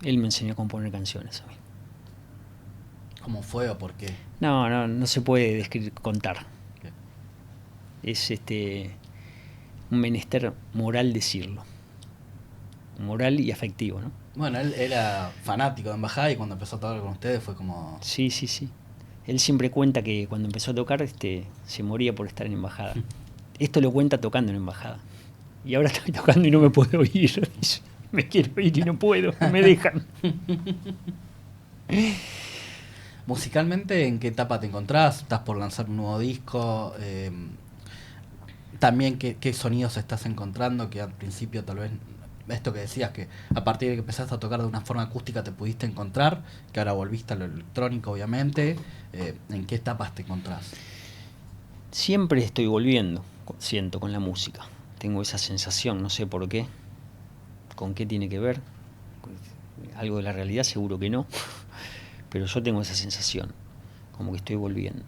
Él me enseñó a componer canciones a mí. ¿Cómo fue o por qué? No se puede contar. ¿Qué? Es un menester moral decirlo. Moral y afectivo, ¿no? Bueno, él era fanático de Embajada y cuando empezó a tocar con ustedes fue como... Sí. Él siempre cuenta que cuando empezó a tocar se moría por estar en Embajada. Esto lo cuenta tocando en Embajada. Y ahora estoy tocando y no me puedo ir. Me quiero ir y no puedo, no me dejan. Musicalmente, ¿en qué etapa te encontrás? ¿Estás por lanzar un nuevo disco? También, ¿qué sonidos estás encontrando? Que al principio tal vez, esto que decías, que a partir de que empezaste a tocar de una forma acústica te pudiste encontrar, que ahora volviste a lo electrónico, obviamente. ¿En qué etapas te encontrás? Siempre estoy volviendo, siento, con la música. tengo esa sensación, no sé por qué, con qué tiene que ver, algo de la realidad seguro que no, pero yo tengo esa sensación, como que estoy volviendo,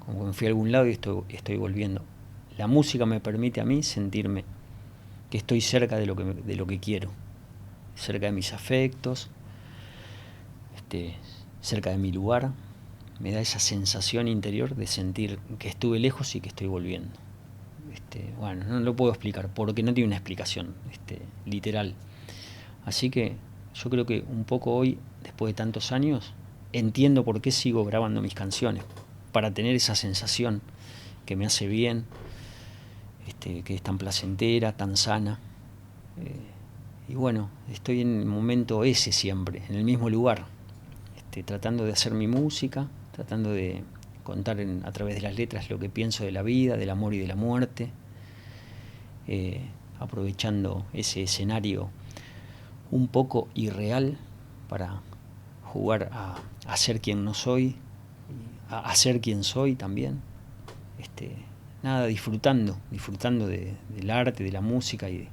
como que me fui a algún lado y estoy volviendo. La música me permite a mí sentirme que estoy cerca de lo que quiero, cerca de mis afectos, cerca de mi lugar. Me da esa sensación interior de sentir que estuve lejos y que estoy volviendo. Bueno, no lo puedo explicar porque no tiene una explicación literal. Así que yo creo que un poco hoy, después de tantos años, entiendo por qué sigo grabando mis canciones, para tener esa sensación que me hace bien, que es tan placentera, tan sana. Y bueno, estoy en el momento ese siempre, en el mismo lugar, tratando de hacer mi música, tratando de contar a través de las letras lo que pienso de la vida, del amor y de la muerte, aprovechando ese escenario un poco irreal para jugar a ser quien no soy, a ser quien soy también. Nada, disfrutando del arte, de la música y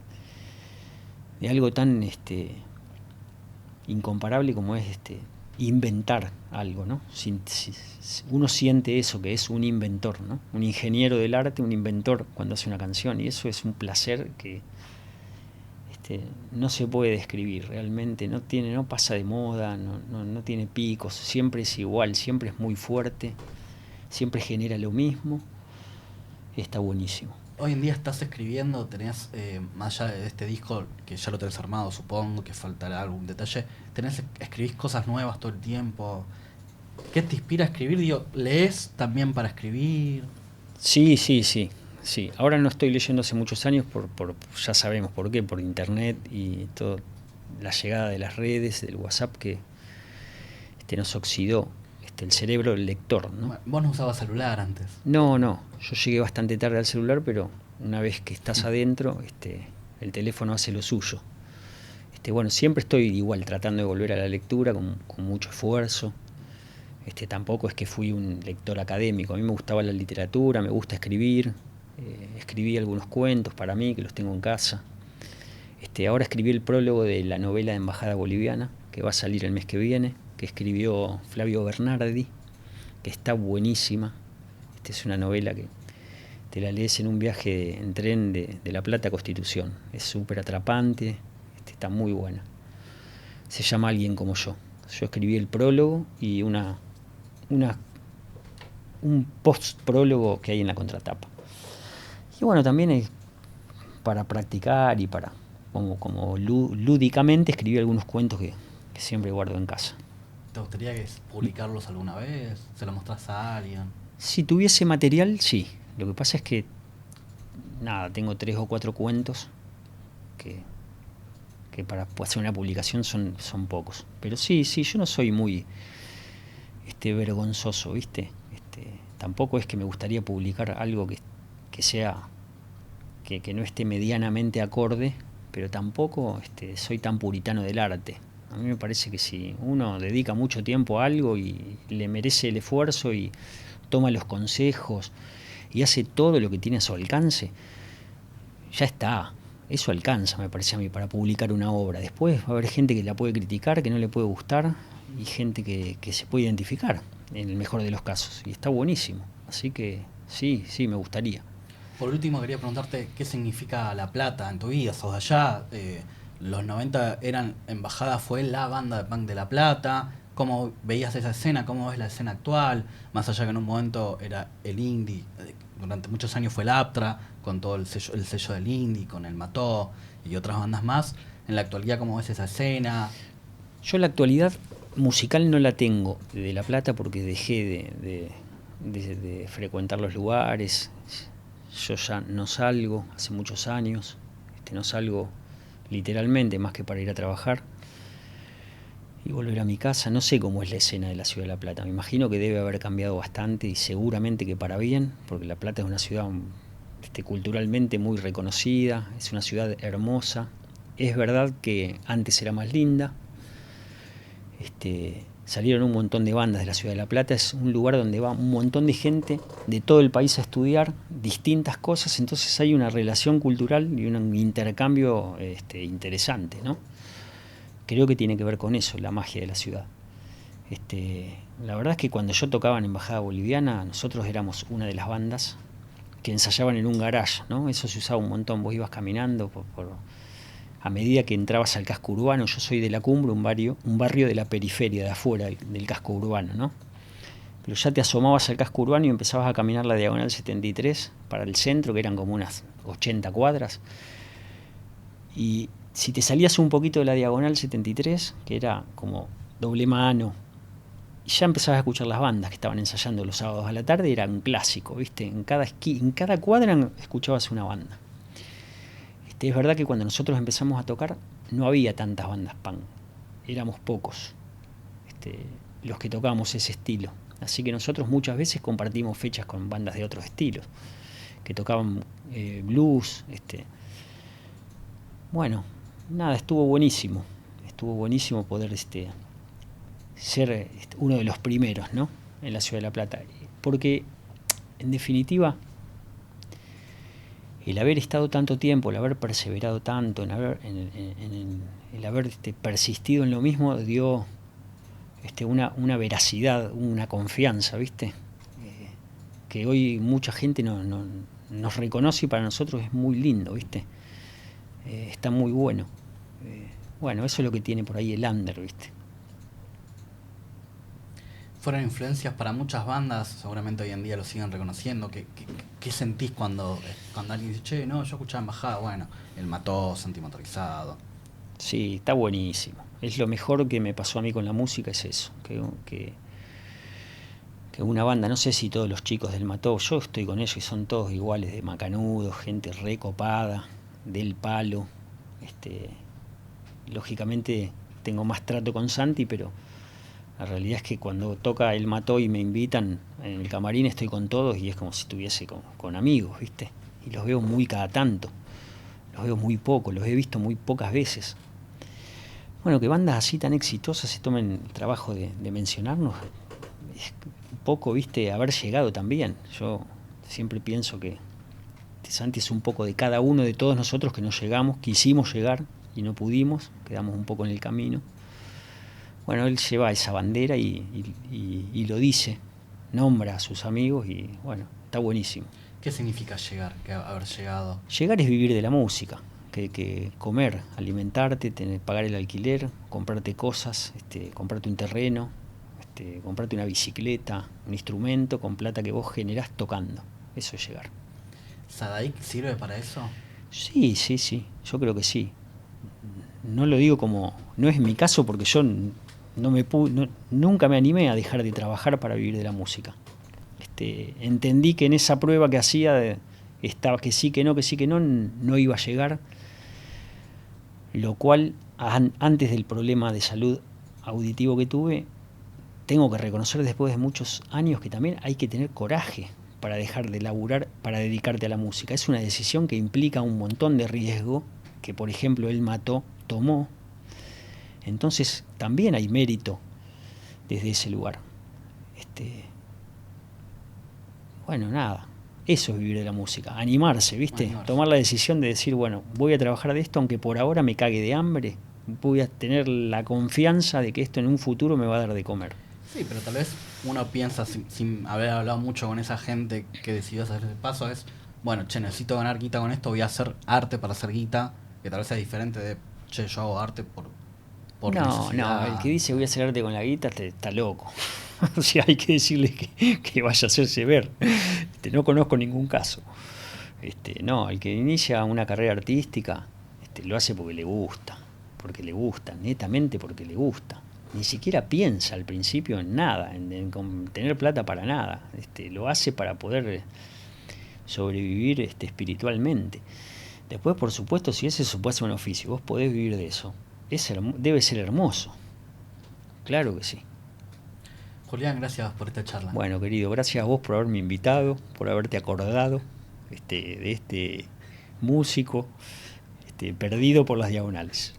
de algo tan incomparable como es inventar algo, ¿no? Uno siente eso, que es un inventor, ¿no? Un ingeniero del arte, un inventor cuando hace una canción, y eso es un placer que no se puede describir realmente, no pasa de moda, no tiene picos, siempre es igual, siempre es muy fuerte, siempre genera lo mismo, está buenísimo. Hoy en día estás escribiendo, tenés, más allá de este disco, que ya lo tenés armado, supongo que faltará algún detalle, escribís cosas nuevas todo el tiempo. ¿Qué te inspira a escribir? Digo, ¿lees también para escribir? Sí. Ahora no estoy leyendo hace muchos años, ya sabemos por qué, por internet y todo, la llegada de las redes, del WhatsApp que nos oxidó el cerebro, el lector, ¿no? Vos no usabas celular antes. No, yo llegué bastante tarde al celular, pero una vez que estás adentro, el teléfono hace lo suyo. Bueno, siempre estoy igual tratando de volver a la lectura con mucho esfuerzo. Tampoco es que fui un lector académico, a mí me gustaba la literatura, me gusta escribir, escribí algunos cuentos para mí que los tengo en casa. Ahora escribí el prólogo de la novela de Embajada Boliviana, que va a salir el mes que viene, que escribió Flavio Bernardi, que está buenísima. Es una novela que te la lees en un viaje en tren de La Plata a Constitución. Es súper atrapante, está muy buena. Se llama Alguien como yo. Yo escribí el prólogo y un post-prólogo que hay en la contratapa. Y bueno, también es para practicar y para como lúdicamente escribí algunos cuentos que siempre guardo en casa. ¿Te gustaría publicarlos alguna vez? ¿Se los mostrás a alguien? Si tuviese material, sí. Lo que pasa es que, tengo 3 o 4 cuentos que para hacer una publicación son pocos. Pero sí, yo no soy muy vergonzoso, ¿viste? Tampoco es que me gustaría publicar algo que sea que no esté medianamente acorde, pero tampoco soy tan puritano del arte. A mí me parece que si uno dedica mucho tiempo a algo y le merece el esfuerzo y toma los consejos y hace todo lo que tiene a su alcance, ya está. Eso alcanza, me parece a mí, para publicar una obra. Después va a haber gente que la puede criticar, que no le puede gustar, y gente que se puede identificar, en el mejor de los casos. Y está buenísimo. Así que sí, me gustaría. Por último, quería preguntarte qué significa La Plata en tu vida. Sos de allá, los 90 Embajada fue la banda de punk de La Plata. ¿Cómo veías esa escena? ¿Cómo ves la escena actual? Más allá que en un momento era el indie, durante muchos años fue el Aptra, con todo el sello del indie, con el Mató y otras bandas más. En la actualidad, ¿cómo ves esa escena? Yo la actualidad musical no la tengo de La Plata porque dejé de frecuentar los lugares. Yo ya no salgo hace muchos años, no salgo literalmente más que para ir a trabajar y volver a mi casa. No sé cómo es la escena de la ciudad de La Plata. Me imagino que debe haber cambiado bastante y seguramente que para bien, porque La Plata es una ciudad culturalmente muy reconocida, es una ciudad hermosa. Es verdad que antes era más linda, salieron un montón de bandas de la ciudad de La Plata. Es un lugar donde va un montón de gente de todo el país a estudiar distintas cosas, entonces hay una relación cultural y un intercambio interesante, ¿no? Creo que tiene que ver con eso, la magia de la ciudad. La verdad es que cuando yo tocaba en Embajada Boliviana, nosotros éramos una de las bandas que ensayaban en un garage, ¿no? Eso se usaba un montón, vos ibas caminando a medida que entrabas al casco urbano. Yo soy de La Cumbre, un barrio de la periferia, de afuera del casco urbano, ¿no? Pero ya te asomabas al casco urbano y empezabas a caminar la Diagonal 73 para el centro, que eran como unas 80 cuadras. Y si te salías un poquito de la Diagonal 73, que era como doble mano, y ya empezabas a escuchar las bandas que estaban ensayando los sábados a la tarde, era un clásico, ¿viste? En cada cuadra escuchabas una banda. Es verdad que cuando nosotros empezamos a tocar no había tantas bandas punk, éramos pocos los que tocábamos ese estilo. Así que nosotros muchas veces compartimos fechas con bandas de otros estilos, que tocaban blues. Bueno, nada, estuvo buenísimo poder ser uno de los primeros, ¿no?, en la ciudad de La Plata, porque en definitiva el haber estado tanto tiempo, el haber perseverado tanto, el haber persistido en lo mismo dio una veracidad, una confianza, ¿viste? Que hoy mucha gente nos reconoce y para nosotros es muy lindo, ¿viste? Está muy bueno. Bueno, eso es lo que tiene por ahí el under, ¿viste? Fueron influencias para muchas bandas, seguramente hoy en día lo siguen reconociendo. ¿Qué sentís cuando alguien dice, che, no, yo escuchaba Embajada? Bueno, El Mató, Sentimotorizado. Sí, está buenísimo. Es lo mejor que me pasó a mí con la música, es eso. Que una banda, no sé si todos los chicos del Mató, yo estoy con ellos y son todos iguales, de macanudos, gente recopada, del palo. Lógicamente tengo más trato con Santi, pero la realidad es que cuando toca El Mató y me invitan en el camarín, estoy con todos y es como si estuviese con amigos, ¿viste? Y los veo muy cada tanto, los veo muy poco, los he visto muy pocas veces. Bueno, que bandas así tan exitosas se tomen el trabajo de mencionarnos, es un poco, ¿viste?, haber llegado también. Yo siempre pienso que Santi es un poco de cada uno de todos nosotros que no llegamos, quisimos llegar y no pudimos, quedamos un poco en el camino. Bueno, él lleva esa bandera y lo dice, nombra a sus amigos y bueno, está buenísimo. ¿Qué significa llegar, haber llegado? Llegar es vivir de la música, que comer, alimentarte, pagar el alquiler, comprarte cosas, comprarte un terreno, comprarte una bicicleta, un instrumento con plata que vos generás tocando. Eso es llegar. ¿Sadaic sirve para eso? Sí, yo creo que sí. No lo digo como, no es mi caso porque yo nunca me animé a dejar de trabajar para vivir de la música. Entendí que en esa prueba que hacía estaba que sí, que no, no iba a llegar, lo cual antes del problema de salud auditivo que tuve, tengo que reconocer después de muchos años que también hay que tener coraje para dejar de laburar, para dedicarte a la música. Es una decisión que implica un montón de riesgo, que por ejemplo El Mató tomó. Entonces también hay mérito desde ese lugar. Bueno, nada, eso es vivir de la música, animarse, ¿viste? Animarse. Tomar la decisión de decir, bueno, voy a trabajar de esto, aunque por ahora me cague de hambre, voy a tener la confianza de que esto en un futuro me va a dar de comer. Sí, pero tal vez uno piensa, sin haber hablado mucho con esa gente que decidió hacer ese paso, es, bueno, che, necesito ganar guita con esto, voy a hacer arte para hacer guita, que tal vez sea diferente de, che, yo hago arte por necesidad. No, el que dice voy a hacer arte con la guita está loco. O sea, hay que decirle que vaya a hacerse ver. No conozco ningún caso. No, el que inicia una carrera artística lo hace porque le gusta, netamente porque le gusta. Ni siquiera piensa al principio en nada, en tener plata para nada. Lo hace para poder sobrevivir espiritualmente. Después, por supuesto, si ese puede ser un oficio, vos podés vivir de eso. Debe ser hermoso. Claro que sí. Julián, gracias por esta charla. Bueno, querido, gracias a vos por haberme invitado, por haberte acordado de este músico perdido por las diagonales.